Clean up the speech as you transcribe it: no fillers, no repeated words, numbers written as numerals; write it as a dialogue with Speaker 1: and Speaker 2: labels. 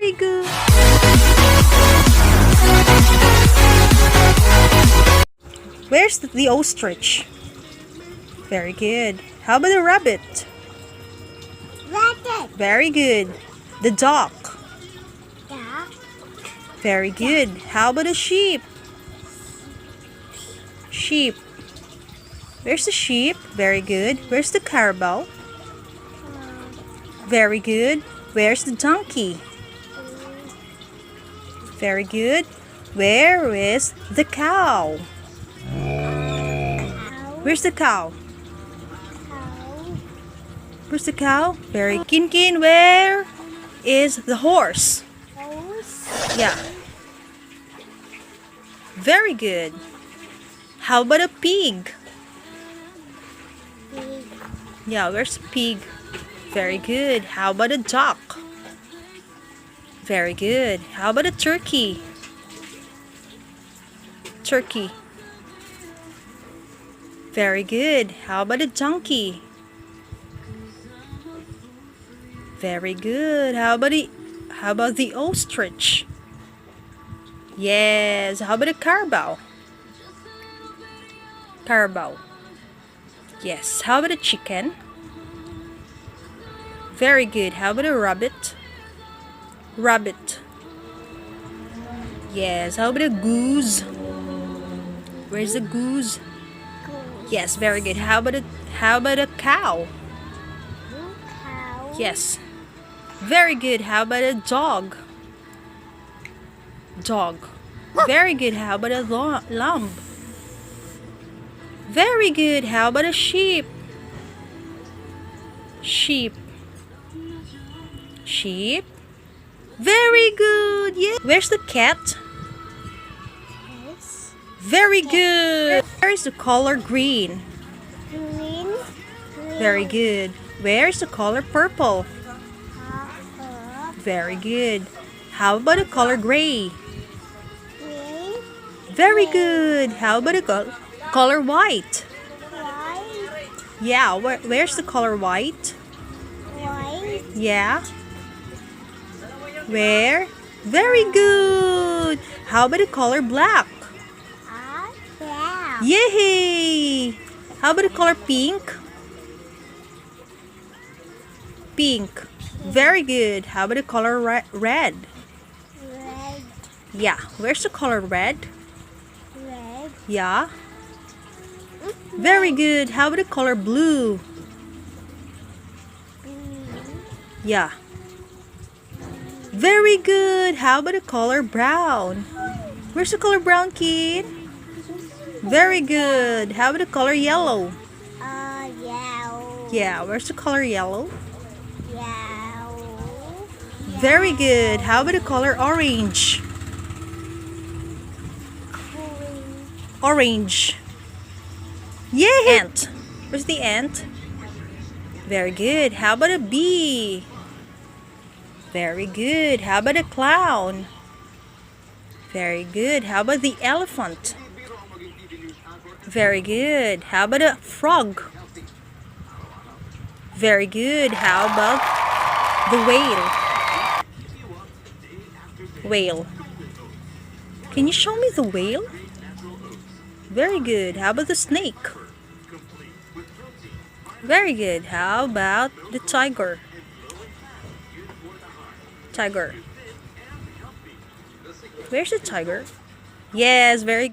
Speaker 1: Very good. Where's the ostrich? Very good. How about the rabbit?
Speaker 2: Rabbit.
Speaker 1: Very good. The duck.
Speaker 2: Duck.
Speaker 1: Very good. How about the sheep? Sheep. Where's the sheep? Very good. Where's the carabao? Very good. Where's the donkey? Very good. Where is the cow? Where's the cow? Where's the cow? Very Kinkin, where is the horse? Yeah. Very good. How about a pig? Yeah, where's the pig? Very good. How about a duck? Very good. How about a turkey? Turkey. Very good. How about a donkey? Very good. How about the ostrich? Yes. How about a carabao? Carabao. Yes. How about a chicken? Very good. How about a rabbit? Rabbit. Yes. How about a goose? Where's the goose? Yes, very good. How about a cow?
Speaker 2: Cow.
Speaker 1: Yes. Very good. How about a dog? Dog. Very good. How about a lamb? Very good. How about a sheep? Sheep. Sheep. Very good. Yeah. Where's the cat?
Speaker 2: Yes.
Speaker 1: Very good. Where's the color green?
Speaker 2: Green.
Speaker 1: Very good. Where's the color purple?
Speaker 2: Purple.
Speaker 1: Very good. How about the color gray?
Speaker 2: Green.
Speaker 1: Very good. How about the color white?
Speaker 2: White.
Speaker 1: Yeah, where's the color white?
Speaker 2: White.
Speaker 1: Yeah. Where? Very good. How about the color black?
Speaker 2: Brown.
Speaker 1: Yay! How about the color pink? Pink. Very good. How about the color red?
Speaker 2: Red.
Speaker 1: Yeah. Where's the color red?
Speaker 2: Red.
Speaker 1: Yeah. Very good. How about the color blue?
Speaker 2: Green.
Speaker 1: Yeah. Very good. How about the color brown? Where's the color brown, kid? Very good. How about the color yellow?
Speaker 2: Yellow.
Speaker 1: Yeah, where's the color yellow?
Speaker 2: Yellow.
Speaker 1: Very good. How about the color orange?
Speaker 2: Green.
Speaker 1: Orange. Yeah. Ant. Where's the ant? Very good. How about a bee? Very good. How about a clown? Very good. How about the elephant? Very good. How about a frog? Very good. How about the whale? Whale. Can you show me the whale? Very good. How about the snake? Very good. How about the tiger? Tiger. Where's the tiger? Yes, very